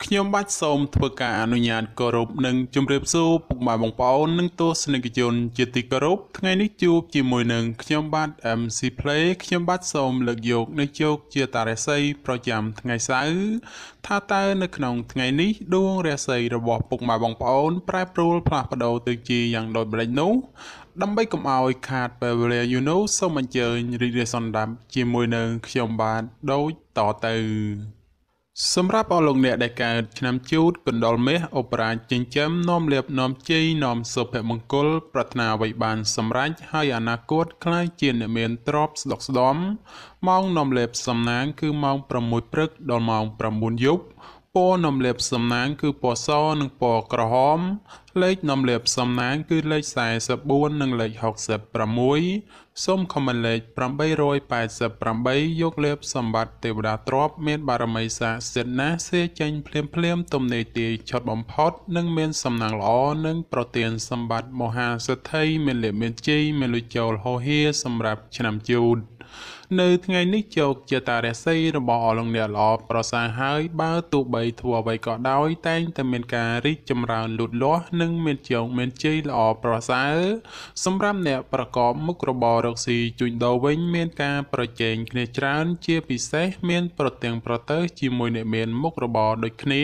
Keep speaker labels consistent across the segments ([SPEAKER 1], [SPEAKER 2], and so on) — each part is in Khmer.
[SPEAKER 1] ខ្ញុំបាច់សូមធ្វើការអនុញ្ញាតគោរពនិងជម្រាបសួរពុកម៉ែបងប្អូននិងទស្សនិកជនជាទីគោរពថ្ងៃនេះជួបជាមួយនឹងខ្ញុំបាទ MC Play ខ្ញុំបាទសូមលើកយកនៅជោគជាតារាសីប្រចាំថ្ងៃសៅរ៍ថាតើនៅក្នុងថ្ងៃនេះដួងរាសីរបស់ពុកម៉ែបងប្អូនប្រែប្រួលផ្លាស់ប្ដូរទៅជាយ៉ាងដូចម្តេចនោះដើម្បីកុំឲ្យខាតពេលវេលាសូមអញ្ជើញរីករាយសន្តាប់ជាមួយនឹងខ្ញុំបាទដូចតទៅសម្រាប់អស់លោកអ្នកដែលកើតឆ្នាំជូតកណ្ដុរមាសអូបរ៉ាចិញ្ចឹមនាំលាភនាំជ័យនាំសុភមង្គលប្រាថ្នាអ្វីបានសម្រេចហើយអនាគតក្លាយជាអ្នកមានទ្រព្យស្ដុកស្ដំម៉ោងនាំលាភសំណាងគឺម៉ោង6ព្រឹកដល់ម៉ោង9យប់ពណ៌នាំលាភសំណាងគឺពណ៌សនិងពណ៌ក្រហមលេខនាំលាភសំណាងគឺលេខ44និងលេខ66សូមខមមិនលេខ888យកលាភសម្បត្តិទេវតាទ្រព្យមានបារមីស័ក្តិសិទ្ធិណាស់សេចេញភ្លាមទំនេរទាយឆុតបំផុតនិងមានសំណាងល្អនិងប្រទានសម្បត្តិមហាសេដ្ឋីមានលាភមានជ័យមានលុយចូលហូរហៀសម្រាប់ឆ្នាំជូតនៅថ្ងៃនេះជោគជាតារាសីរបស់អស់លោកអ្នកល្អប្រសើរហើយបើទោះបីធ្វើអ្វីក៏ដោយតែងតែមានការរីកចម្រើនលូតលាស់និងមានជោគមានជ័យល្អប្រសើរសម្រាប់អ្នកប្រកបមុខរបររកស៊ីជួញដូរវិញមានការប្រជែងគ្នាច្រើនជាពិសេសមានប្រទាំងប្រទើជាមួយអ្នកមានមុខរបរដូចគ្នា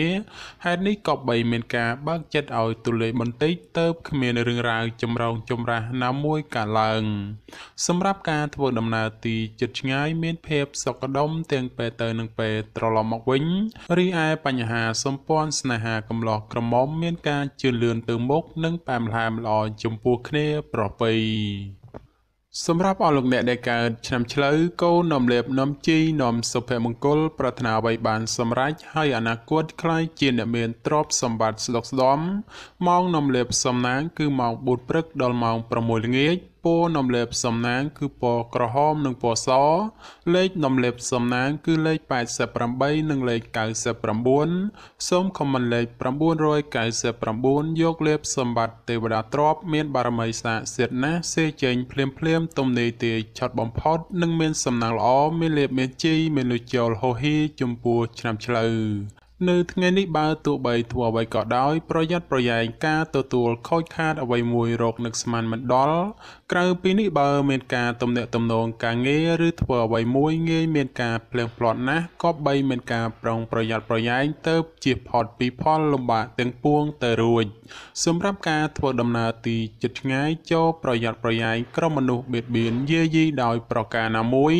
[SPEAKER 1] ហេតុនេះក៏បីមានការបើកចិត្តឲ្យទូលេបន្តិចទៅគ្មានរឿងរ៉ាវចម្រូងចម្រាសណាមួយកើតឡើងសម្រាប់ការធ្វើដំណើរទីចិត្តឆ្ងាយមានភាពសុខដុមទាំងពេលទៅនិងពេលត្រឡប់មកវិញរីឯបញ្ហាសម្ព័ន្ធស្នេហាកំឡោះក្រមុំមានការជឿនលឿនទៅមុខនិងផ្អែមល្ហែមល្អចំពោះគ្នាប្រពៃសម្រាប់អស់លោកអ្នកដែលកើតឆ្នាំឆ្លូវកូននាំលាភនាំជ័យនាំសុភមង្គលប្រាថ្នាអ្វីបានសម្រេចហើយអនាគតក្លាយជាអ្នកមានទ្រព្យសម្បត្តិស្ដុកស្ដំម៉ោងនាំលាភសំណាងគឺម៉ោង4ព្រឹកដល់ម៉ោង6ល្ងាចពណ៌នាំលាភសំណាងគឺពណ៌ក្រហមនិងពណ៌សលេខនាំលាភសំណាងគឺលេខ88និងលេខ99សូមខមមិនលេខ999យកលាភសម្បត្តិទេវតាទ្រព្យមានបារមីស័ក្តិសិទ្ធិណាស់សេចេញភ្លាមទំនេរទាយឆុតបំផុតនិងមានសំណាងល្អមានលាភមានជ័យមានលុយចូលហូរហៀចំពោះឆ្នាំឆ្លូវនៅថ្ងៃនេះបើទោះបីធ្វើអ្វីក៏ដោយប្រយ័ត្នប្រយែងការទទួលខូចខាតអ្វីមួយរកនឹកស្មានមិនដល់ក្រៅពីនេះបើមានការទំនាក់ទំនងការងារឬធ្វើអ្វីមួយងាយមានការភ្លៀងផ្្លាត់ណាស់ក៏បីមានការប្រុងប្រយ័ត្នប្រយែងទៅជៀសផុតពីផលលំបាកទាំងពួងទៅរួចសម្រាប់ការធ្វើដំណើរទីជិតឆ្ងាយចូលប្រយ័ត្នប្រយែងក្រុមមនុស្សបៀតបៀនយាយីដោយប្រការណាមួយ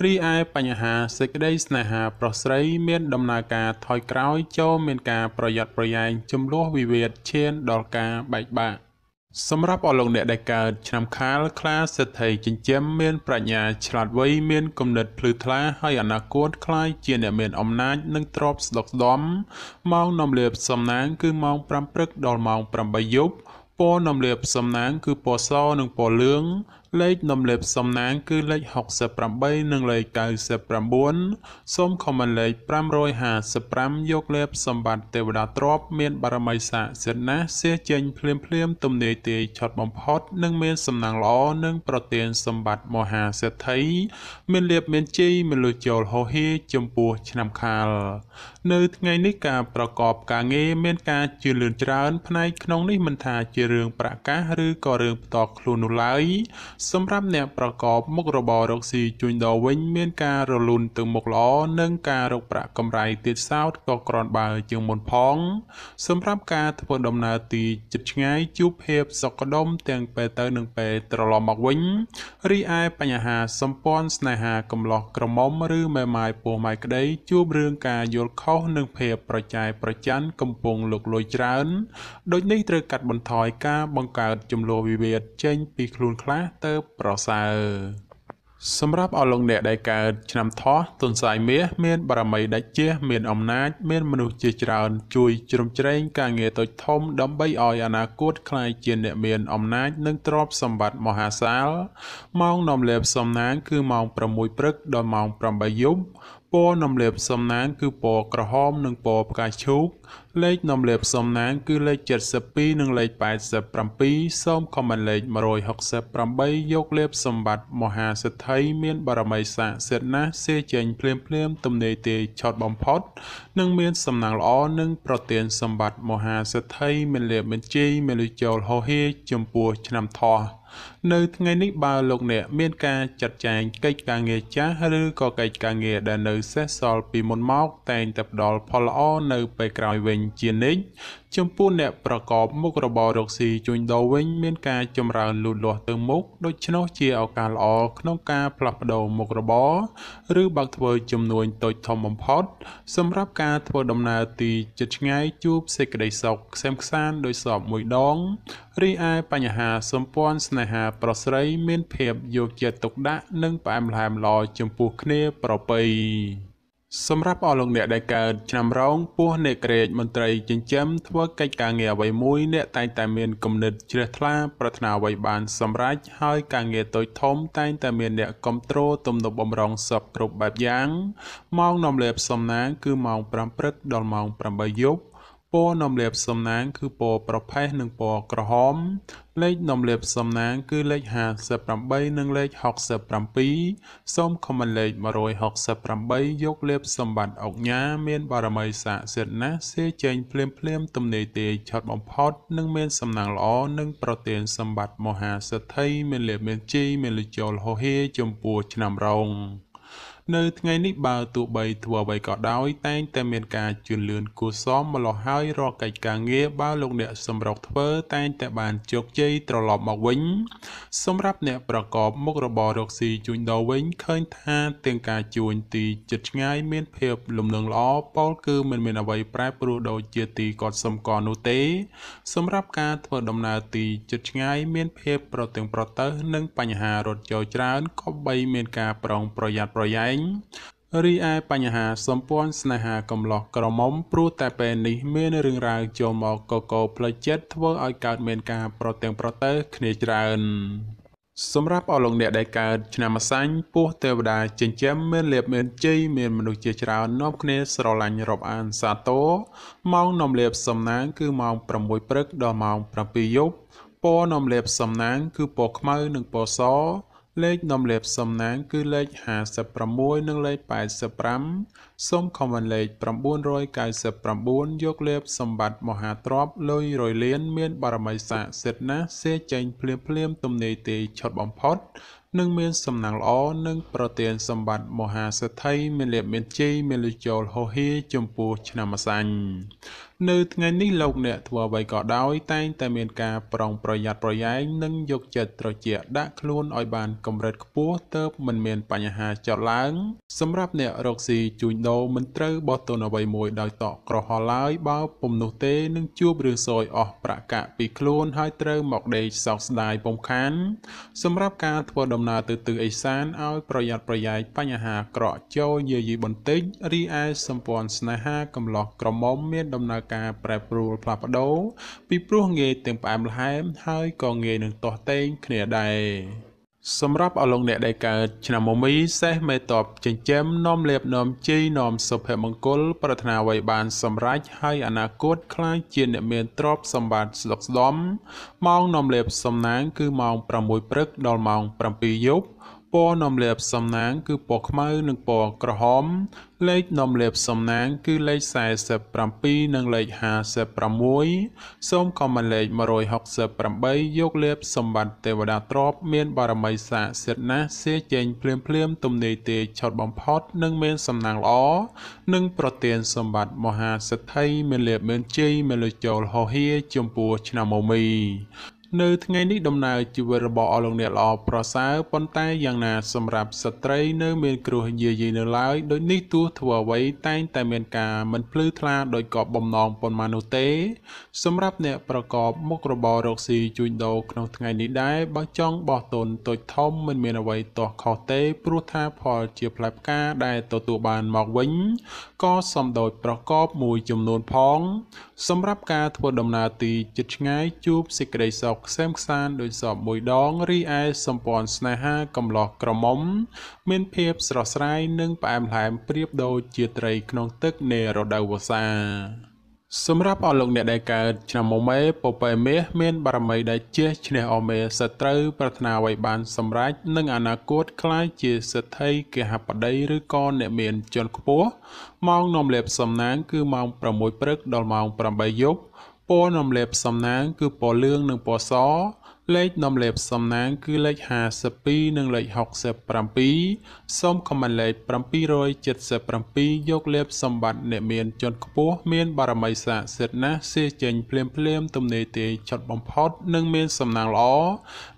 [SPEAKER 1] រីឯបញ្ហាសេចក្តីស្នេហាប្រុសស្រីមានដំណើរការថយក្រោយចូលមានការប្រយ័ត្នប្រយែងចំនួនវិវាទឈានដល់ការបែកបាក់សម្រាប់អស់លោកអ្នកដែលកើតឆ្នាំខាលខ្លាសេដ្ឋីចិញ្ចឹមមានប្រាជ្ញាឆ្លាតវៃមានគំនិតភ្លឺថ្លាហើយអនាគតក្លាយជាអ្នកមានអំណាចនិងទ្រព្យស្ដុកស្ដំម៉ោងនាំលាភសំណាងគឺម៉ោង5ព្រឹកដល់ម៉ោង8យប់ពណ៌នាំលាភសំណាងគឺពណ៌សនិងពណ៌លឿងលេខនាំលាភសំណាងគឺលេខ68និងលេខ99សូមខមមិនលេខ555យកលាភសម្បត្តិទេវតាទ្រព្យមានបារមីស័ក្តិសិទ្ធិណាស់សេចេញភ្លាមទំនេរទាយឆុតបំផុតនិងមានសំណាងល្អនិងប្រទានសម្បត្តិមហាសេដ្ឋីមានលាភមានជ័យមានលុយចូលហូរហៀចំពោះឆ្នាំខាលនៅថ្ងៃនេះការប្រកបការងារមានការជឿនលឿនច្រើនផ្នែកក្នុងនេះមិនថាជារឿងប្រកាសឬក៏រឿងផ្ទាល់ខ្លួននោះឡើយសម្រាប់អ្នកប្រកបមុខរបររកស៊ីជួញដូរវិញមានការរលូនទៅមុខល្អនិងការរកប្រាក់កម្រៃទៀតសោតក៏ក្រាន់បើជាងមុនផងសម្រាប់ការធ្វើដំណើរទីជិតឆ្ងាយជួបភាពសុខដុមទាំងពេលទៅនិងពេលត្រឡប់មកវិញរីឯបញ្ហាសម្ព័ន្ធស្នេហាកំឡោះក្រមុំឬមេម៉ាយពោះម៉ាយក្តីជួបរឿងការយល់ខុសនិងភាពប្រចែកប្រច័ណ្ឌកំពុងលុកលុយច្រើនដូចនេះត្រូវកាត់បន្ថយការបង្កើតចំនួនវិវាទចេញពីខ្លួនខ្លះទៅប្រសើរសម្រាប់អស់លោកអ្នកដែលកើតឆ្នាំថោះទុនសាយមាសមានបារមីដាច់ជះមានអំណាចមានមនុស្សជាច្រើនជួយជ្រោមជ្រែងការងារតូចធំដើម្បីឲ្យអនាគតក្លាយជាអ្នកមានអំណាចនិងទ្រព្យសម្បត្តិមហាសាលម៉ោងនាំលាភសំណាងគឺម៉ោង6ព្រឹកដល់ម៉ោង8យប់ ពណ៌នំលាបសំណាងគឺពណ៌ក្រហមនិងពណ៌ផ្កាឈូកលេខនំលាបសំណាងគឺលេខ72និងលេខ87សូមខមមិនលេខ168យកលេបសម្បត្តិមហាសិទ្ធិមានបារមីស័ក្តិសិទ្ធិណាស់សេចេញភ្លាមទំនេរទេឆត់បំផុតនិងមានសំណាងល្អនិងប្រទានសម្បត្តិមហាសិទ្ធិមានលេបបញ្ជីមានលុយចូលហោហេចំពោះឆ្នាំថោះនៅថ្ងៃនេះបើលោកអ្នកមានការចាត់ចែងកិច្ចការងារចាស់ឬក៏កិច្ចការងារដែលនៅសេសសល់ពីមុនមកតែងតែផ្ដល់ផលល្អនៅពេលក្រោយវិញជានិច្ចចំពោះអ្នកប្រកបមុខរបររកស៊ីជួញដូរវិញមានការចម្រើនលូតលាស់ទៅមុខដូច្នោះជាឱកាសល្អក្នុងការផ្លាស់ប្ដូរមុខរបរឬបើកធ្វើចំនួនតូចធំបំផុតសម្រាប់ការធ្វើដំណើរទីជិតឆ្ងាយជួបសេចក្តីសុខក្សេមក្សាន្តដោយសពមួយដងរីឯបញ្ហាសម្ព័ន្ធស្នេហាប្រុសស្រីមានភាពយកចិត្តទុកដាក់និងផ្អែមល្ហែមល្អចំពោះគ្នាប្រពៃសម្រាប់អស់លោកអ្នកដែលកើតឆ្នាំរោងពោះអ្នកក្រេតមន្ត្រីចិញ្ចឹមធ្វើកិច្ចការងារអ្វីមួយអ្នកតែងតែមានគំនិតជ្រះថ្លាប្រាថ្នាអ្វីបានសម្រេចហើយការងារតូចធំតែងតែមានអ្នកគ្រប់គ្រងទំនុកបំរុងសពគ្រប់បែបយ៉ាងម៉ោងនាំលេបសំណាងគឺម៉ោង5ព្រឹកដល់ម៉ោង8យប់ពណ៌នំលាបសំណាងគឺពណ៌ប្រផេះនិងពណ៌ក្រហមលេខនំលាបសំណាងគឺលេខ58និងលេខ67សូមខមមិនលេខ168យកលេបសម្បត្តិអុកញ៉ាមានបារមីស័ក្តិសិទ្ធិណាស់សេចេញភ្លាមទំនេរទេឆត់បំផុតនិងមានសំណាងល្អនិងប្រទានសម្បត្តិមហាសិទ្ធិមានលេបមានជីមានលុយចូលហោហេចំពោះឆ្នាំរោងនៅថ្ងៃនេះបើទោះបីធ្វើអ្វីក៏ដោយតែងតែមានការជឿនលឿនគួរសមម្លោះហើយរកកិច្ចការងារបើលោកអ្នកសម្រុកធ្វើតែងតែបានជោគជ័យត្រឡប់មកវិញសម្រាប់អ្នកប្រកបមុខរបររកស៊ីជួញដូរវិញឃើញថាទាំងការជួញទីជិតឆ្ងាយមានភាពលំនឹងល្អពោលគឺមិនមានអ្វីប្រែប្រួលដូចជាទីគាត់សំកនោះទេសម្រាប់ការធ្វើដំណើរទីជិតឆ្ងាយមានភាពប្រទាំងប្រទើសនិងបញ្ហារត់ចូលច្រើនក៏បីមានការប្រុងប្រយ័ត្នប្រយែងរីឯបញ្ហាសម្ព័ន្ធស្នេហាកំឡោះក្រមុំព្រោះតែពេលនេះមានរឿងរ៉ាវចូលមកកកផ្លូវចិត្តធ្វើឲ្យកើតមានការប្រទាំងប្រទើសគ្នាច្រើនសម្រាប់អស់លោកអ្នកដែលកើតឆ្នាំម្សាញ់ពោះទេវតាចិញ្ចឹមមានលៀបមានជ័យមានមនុស្សជាច្រើននាំគ្នាស្រឡាញ់រាប់អានសាទរម៉ោងនាំលៀបសំណាងគឺម៉ោង6ព្រឹកដល់ម៉ោង7យប់ពណ៌នាំលៀបសំណាងគឺពណ៌ខ្មៅនិងពណ៌សលេខនាំលេបសំណាងគឺលេខ56និងលេខ85សូមខមមិនលេខ999យកលេបសម្បត្តិមហាទ្រព្យលុយរយលានមានបារមីស័ក្តិសិទ្ធិណាស់សេចេញភ្លាមទំនេរទេឆត់បំផុតនិងមានសំណាងល្អនិងប្រទានសម្បត្តិមហាសិទ្ធិមានលេបមានជ័យមានលុយចូលហោហេចំពោះឆ្នាំម្សាញ់នៅថ្ងៃនេះលោកអ្នកធ្វើអ្វីក៏ដោយតែងតែមានការប្រុងប្រយ័ត្នប្រយែងនិងយកចិត្តត្រជាក់ដាក់ខ្លួនឲ្យបានកម្រិតខ្ពស់ទើបមិនមានបញ្ហាចោទឡើងសម្រាប់អ្នករកស៊ីជួញដូរមិនត្រូវបោះទុនអ្វីមួយដោយតក់ក្រហល់ឡើយបើពុំនោះទេនឹងជួបរឿងសោយអស់ប្រាក់កាក់ពីខ្លួនហើយត្រូវមកដេកសោកស្ដាយពុំខានសម្រាប់ការធ្វើដំណើរទៅទិសឦសានឲ្យប្រយ័ត្នប្រយែងបញ្ហាក្រក់ចូលយាយីបន្តិចរីឯសម្ព័ន្ធស្នេហាកំឡោះក្រមុំមានដំណើរការប្រែប្រួលផ្លាស់ប្ដូរពីព្រោះងាយទាំងផ្អែមល្ហែមហើយក៏ងាយនឹងទាស់ទែងគ្នាដែរសម្រាប់អស់លោកអ្នកដែលកើតឆ្នាំមមីសេះមេតបចិញ្ចឹមនាំលៀបនាំជ័យនាំសុភមង្គលប្រាថ្នាអ្វីបានសម្រេចហើយអនាគតខ្លាចជាអ្នកមានទ្រព្យសម្បត្តិស្ដុកស្ដំម៉ោងនាំលៀបសំណាងគឺម៉ោង6ព្រឹកដល់ម៉ោង7យប់ពណ៌នាំលៀបសំណាងគឺពណ៌ខ្មៅនិងពណ៌ក្រហមលេខនាំលៀបសំណាងគឺលេខ47និងលេខ56សូមខមមិនលេខ168យកលៀបសម្បត្តិទេវតាទ្រព្យមានបារមីស័ក្តិសិទ្ធិណាស់សេចេញភ្លាមទំនេរទេឆត់បំផុតនិងមានសំណាងល្អនិងប្រទានសម្បត្តិមហាសិទ្ធិមានលៀបមានជ័យមានលុយចូលហោហៀចំពោះឆ្នាំមមីនៅថ្ងៃនេះដំណើរជីវិតរបស់អស់លោកអ្នកល្អប្រសើរប៉ុន្តែយ៉ាងណាសម្រាប់ស្ត្រីនៅមានគ្រោះយាយីនៅឡើយដូចនេះទោះធ្វើអ្វីតែងតែមានការមិនភ្លឺថ្លាដោយកប់បំណងប៉ុន្មាននោះទេសម្រាប់អ្នកប្រកបមុខរបររកស៊ីជួញដូរក្នុងថ្ងៃនេះដែរបើចង់បោះទុនតូចធំមិនមានអ្វីទាស់ខុសទេព្រោះថាផលជាផ្លែផ្កាដែលទទួលបានមកវិញក៏សំដូចប្រកបមួយចំនួនផងសម្រាប់ការធ្វើដំណើរទីជិតឆ្ងាយជួបសេចក្តីសុខ ខ្សែមខ្សានដោយសពមួយដងរីឯសម្ព័ន្ធស្នេហាកំឡោះក្រមុំមានភាពស្រស់ស្រាយនិងផ្អែមល្ហែមប្រៀបដូចជាត្រីក្នុងទឹកនៃរដូវវស្សាសម្រាប់អស់លោកអ្នកដែលកើតឆ្នាំមុំមេពពែមាសមានបារមីដែលជះឈ្នះអមេសត្រូវប្រាថ្នាអ្វីបានសម្រេចនិងអនាគតក្លាយជាសេដ្ឋីគហបតីឬក៏អ្នកមានជាន់ខ្ពស់ម៉ោងនាំលេបសំណាងគឺម៉ោង6ព្រឹកដល់ម៉ោង8យប់ពណ៌នាំលេបសំណាងគឺពណ៌លឿងនិងពណ៌សលេខនាំលេបសំណាងគឺលេខ52និងលេខ67សូមខមមិនលេខ777យកលេបសម្បត្តិអ្នកមានជាន់ខ្ពស់មានបារមីស័ក្តិសិទ្ធិណាស់សេចេញភ្លាមទំនេរទេឆត់បំផុតនិងមានសំណាងល្អ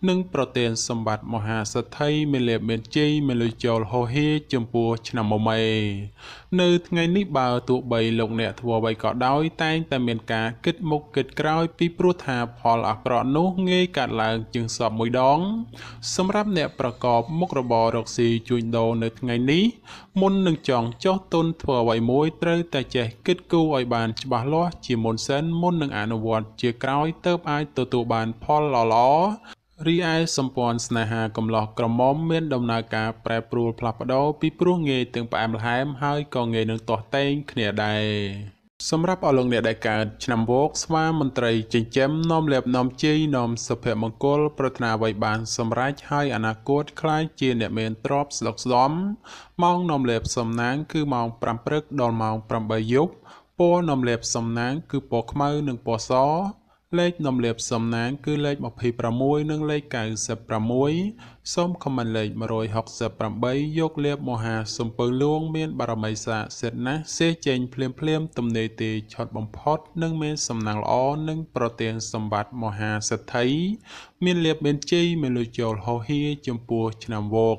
[SPEAKER 1] និងប្រទានសម្បត្តិមហាសេដ្ឋីមានលេបមានជ័យមានលុយចូលហោហៀចំពោះឆ្នាំមុំមេនៅថ្ងៃនេះបើទោះបីលោកអ្នកធ្វើអ្វីក៏ដោយតែងតែមានការគិតមុខគិតក្រោយពីព្រោះថាផលអាក្រក់នោះងាយកាត់ឡើងជាងសពមួយដងសម្រាប់អ្នកប្រកបមុខរបររកស៊ីជួញដូរនៅថ្ងៃនេះមុននឹងចង់ចោះទុនធ្វើអ្វីមួយត្រូវតែចេះគិតគូរឲ្យបានច្បាស់លាស់ជាមុនសិនមុននឹងអនុវត្តជាក្រោយទើបអាចទទួលបានផលល្អរីឯសម្ព័ន្ធស្នេហាកំឡោះក្រមុំមានដំណើរការប្រែប្រួលផ្លាស់ប្ដូរពីព្រោះងាយទាំងផ្អែមល្ហែមហើយក៏ងាយនឹងទាស់ទែងគ្នាដែរសម្រាប់អស់លោកអ្នកដែលកើតឆ្នាំវោកស្វាមន្ត្រីចិញ្ចឹមនាំលេបនាំជ័យនាំសុភមង្គលប្រាថ្នាអ្វីបានសម្រេចហើយអនាគតក្លាយជាអ្នកមានទ្រព្យស្ដុកស្ដំម៉ោងនាំលេបសំណាងគឺម៉ោង5ព្រឹកដល់ម៉ោង8យប់ពណ៌នាំលេបសំណាងគឺពណ៌ខ្មៅនិងពណ៌សលេខនាំលេបសំណាងគឺលេខ26និងលេខ96សូមខមមិនលេខ168យកលេបមហាសំពៅលួងមានបារមីស័ក្តិសិទ្ធិណាស់សេចេញភ្លាមទំនេរទេឆត់បំផុតនិងមានសំណាងល្អនិងប្រទានសម្បត្តិមហាសេដ្ឋីមានលេបមានជ័យមានលុយចូលហោហៀចំពោះឆ្នាំវោក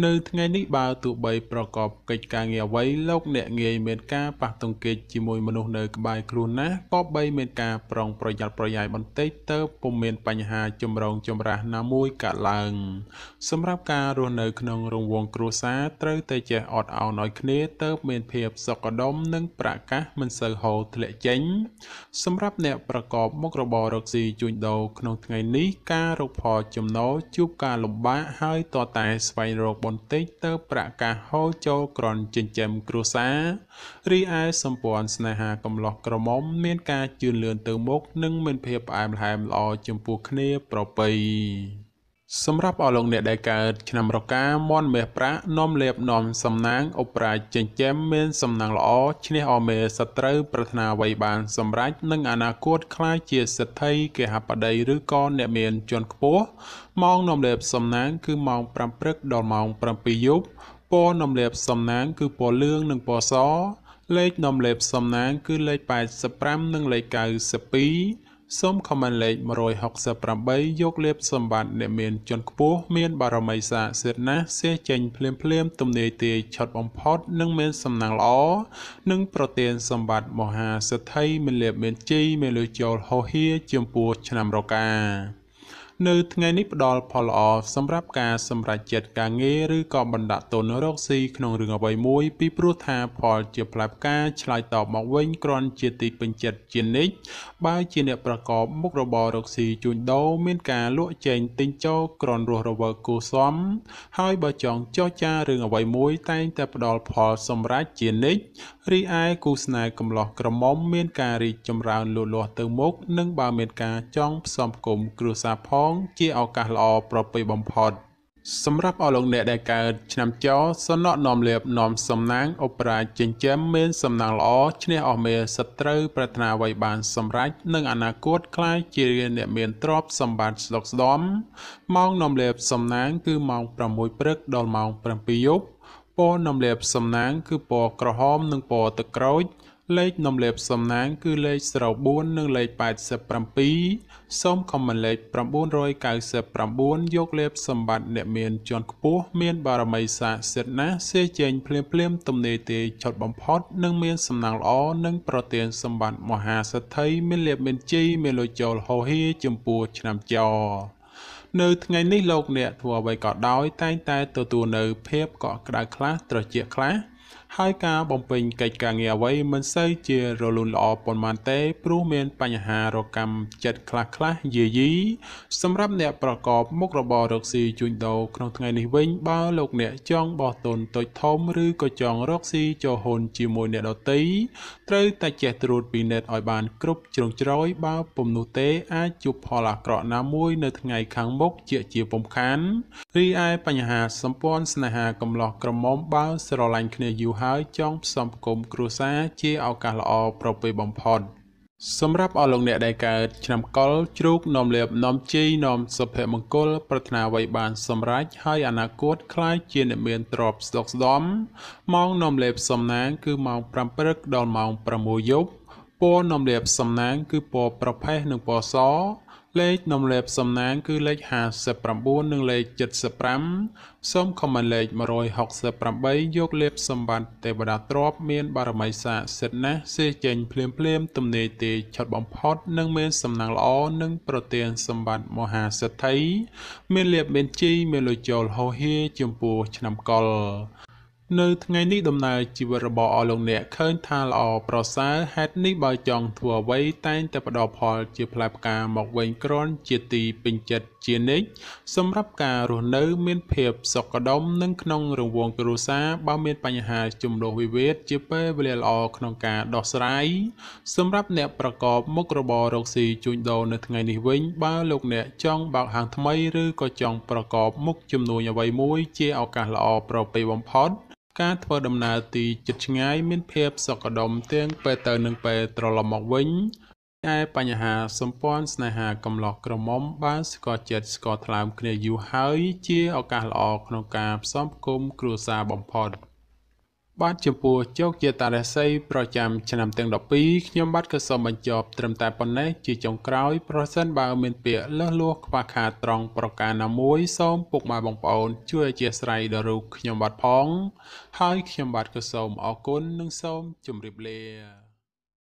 [SPEAKER 1] នៅថ្ងៃនេះបើទោះបីប្រកបកិច្ចការងារអ្វីលោកអ្នកងាយមានការប៉ះទង្គិចជាមួយមនុស្សនៅក្បែរខ្លួនណាស់ក៏បីមានការប្រុងប្រយ័ត្នប្រយែងបន្តិចទៅពុំមានបញ្ហាចម្រូងចម្រាសណាមួយកើតឡើងសម្រាប់ការរស់នៅក្នុងរង្វង់គ្រួសារត្រូវតែចេះអត់ឱនឲ្យគ្នាទៅមានភាពសុខដុមនិងប្រកាសមិនសូវហូរធ្លាក់ចេញសម្រាប់អ្នកប្រកបមុខរបររកស៊ីជួញដូរក្នុងថ្ងៃនេះការរកផលចំណូលជួបការលំបាកហើយតតែស្វែងរកបន្តិចទៅប្រកាសហូរចូលក្រន់ចិញ្ចឹមគ្រួសាររីឯសម្ព័ន្ធស្នេហាកំឡោះក្រមុំមានការជឿនលឿនទៅមុខនិងមានភាពផ្អែមល្ហែមល្អចំពោះគ្នាប្រពៃសម្រាប់អស់លោកអ្នកដែលកើតឆ្នាំរកាមន់មាសប្រាក់នាំលេបនាំសំណាងឧបរាជចិញ្ចឹមមានសំណាងល្អឈ្នះអមេសត្រូវប្រាថ្នាអ្វីបានសម្រេចនិងអនាគតក្លាយជាសេដ្ឋីគហបតីឬក៏អ្នកមានជាន់ខ្ពស់ម៉ោងនាំលេបសំណាងគឺម៉ោង5ព្រឹកដល់ម៉ោង7យប់ពណ៌នាំលេបសំណាងគឺពណ៌លឿងនិងពណ៌សលេខនាំលេបសំណាងគឺលេខ85និងលេខ92សូមខមមិនលេខ168យកលេបសម្បត្តិអ្នកមានជាន់ខ្ពស់មានបារមីស័ក្តិសិទ្ធិណាស់សេចេញភ្លាមទំនេរទេឆត់បំផុតនិងមានសំណាងល្អនិងប្រទានសម្បត្តិមហាសេដ្ឋីមានលេបមានជ័យមានលុយចូលហោហៀចំពោះឆ្នាំរកានៅថ្ងៃនេះផ្ដល់ផលល្អសម្រាប់ការសម្រេចចិត្តការងារឬក៏បណ្ដាក់ទុនរកស៊ីក្នុងរឿងអ្វីមួយពីព្រោះថាផលជាផ្លែផ្កាឆ្លើយតបមកវិញគ្រាន់ជាទីពេញចិត្តជានិច្ចបើជាអ្នកប្រកបមុខរបររកស៊ីជួញដូរមានការលក់ចែងទិញចូលគ្រាន់រស់រវើកគួសមហើយបើចង់ចរចារឿងអ្វីមួយតែងតែផ្ដល់ផលសម្រេចជានិច្ចរីឯគូស្នេហ៍កំឡោះក្រមុំមានការរីកចម្រើនលូតលាស់ទៅមុខនិងបើមានការចង់ផ្សំផ្គុំគ្រួសារផងជាឱកាសល្អប្រពៃបំផុតសម្រាប់អស់លោកអ្នកដែលកើតឆ្នាំចោសំណក់នាំលេបនាំសំណាងឧបរាជចិញ្ចឹមមានសំណាងល្អឈ្នះអស់មេសត្រូវប្រាថ្នាអ្វីបានសម្រេចនិងអនាគតក្លាយជាអ្នកមានទ្រព្យសម្បត្តិស្ដុកស្ដម្ភម៉ោងនាំលេបសំណាងគឺម៉ោង6ព្រឹកដល់ម៉ោង7យប់ពណ៌នាំលេបសំណាងគឺពណ៌ក្រហមនិងពណ៌ទឹកក្រូចលេខនាំលេបសំណាងគឺលេខ04និងលេខ87សូមខមមិនលេខ999យកលេបសម្បត្តិអ្នកមានជាន់ខ្ពស់មានបារមីស័ក្តិសិទ្ធិណាស់សេចេញភ្លាមទំនេរទេឆត់បំផុតនិងមានសំណាងល្អនិងប្រទានសម្បត្តិមហាសេដ្ឋីមានលេបមានជ័យមានលុយចូលហោហៀចំពោះឆ្នាំចោនៅថ្ងៃនេះលោកអ្នកធ្វើអ្វីក៏ដោយតែងតែទទួលនៅភាពកក់ក្ដៅខ្លះត្រជាក់ខ្លះ ហើយការបំពេញកិច្ចការងារអ្វីមិនសូវជារលូនល្អប៉ុន្មានទេព្រោះមានបញ្ហារកម្មចិត្តខ្លះយាយីសម្រាប់អ្នកប្រកបមុខរបររកស៊ីជួញដូរក្នុងថ្ងៃនេះវិញបើលោកអ្នកចង់បោះទុនតូចធំឬក៏ចង់រកស៊ីចូលហ៊ុនជាមួយអ្នកដទៃត្រូវតែចេះត្រួតពិនិត្យឲ្យបានគ្រប់ជ្រុងជ្រោយបើពុំនោះទេអាចជួបផលអាក្រក់ណាមួយនៅថ្ងៃខាងមុខជាពុំខានរីឯបញ្ហាសម្ព័ន្ធស្នេហាកំឡោះក្រមុំបើស្រឡាញ់គ្នាយូរហើយចង់ផ្សំផ្គុំគ្រួសារជាឱកាសល្អប្រពៃបំផុតសម្រាប់អស់លោកអ្នកដែលកើតឆ្នាំកុរជ្រូកនាំលាភនាំជ័យនាំសុភមង្គលប្រាថ្នាអ្វីបានសម្រេចហើយអនាគតខ្លាចជាអ្នកមានទ្រព្យស្ដុកស្ដំម៉ោងនាំលាភសំណាងគឺម៉ោង5ព្រឹកដល់ម៉ោង6យប់ពណ៌នាំលាភសំណាងគឺពណ៌ប្រផេះនិងពណ៌សលេខនាំលាភសំណាងគឺលេខ59និងលេខ75សូមខមមិនលេខ168យកលេខសម្បត្តិទេវតាទ្រព្យមានបារមីស័ក្តិសិទ្ធិណាស់សេចេញភ្លាមទំនេរទេឆុតបំផុតនិងមានសំណាងល្អនិងប្រទានសម្បត្តិមហាសេដ្ឋីមានលាភមានជ័យមានលុយចូលហោហៀចំពោះឆ្នាំកុរនៅថ្ងៃនេះដំណើរជីវិតរបស់អស់លោកអ្នកឃើញថាល្អប្រសើរហេតុនេះបើចង់ធ្វើអ្វីតែងតែផ្ដល់ផលជាផ្លែផ្កាមកវិញគ្រាន់ជាទីពេញចិត្តជានិច្ចសម្រាប់ការរស់នៅមានភាពសុខដុមនិងក្នុងរង្វង់គ្រួសារបើមានបញ្ហាជំលោះវិវាទជាពេលវេលាល្អក្នុងការដោះស្រាយសម្រាប់អ្នកប្រកបមុខរបររកស៊ីជួញដូរនៅថ្ងៃនេះវិញបើលោកអ្នកចង់បើកហាងថ្មីឬក៏ចង់ប្រកបមុខជំនួញអ្វីមួយជាឱកាសល្អប្រពៃបំផុតការធ្វើដំណើរទីជិតឆ្ងាយមានភាពសុខដុមទាំងពេលទៅនិងពេលត្រឡប់មកវិញតែបញ្ហាសម្ព័ន្ធស្នេហាកំឡោះក្រមុំបានស្គាល់ចិត្តស្គាល់ថ្លើមគ្នាយូរហើយជាឱកាសល្អក្នុងការផ្សំផ្គុំគ្រួសារបំផុតបាទចំពោះជោគជាតារាសីប្រចាំឆ្នាំទាំង12ខ្ញុំបាទក៏សូមបញ្ចប់ត្រឹមតែប៉ុណ្ណេះជាចុងក្រោយប្រសិនបើមានពាក្យលើសលួសខ្វះខាតត្រង់ប្រការណាមួយសូមពុកម៉ែបងប្អូនជួយអធិស្ឋានដល់រូបខ្ញុំបាទផងហើយខ្ញុំបាទក៏សូមអរគុណនិងសូមជម្រាបលា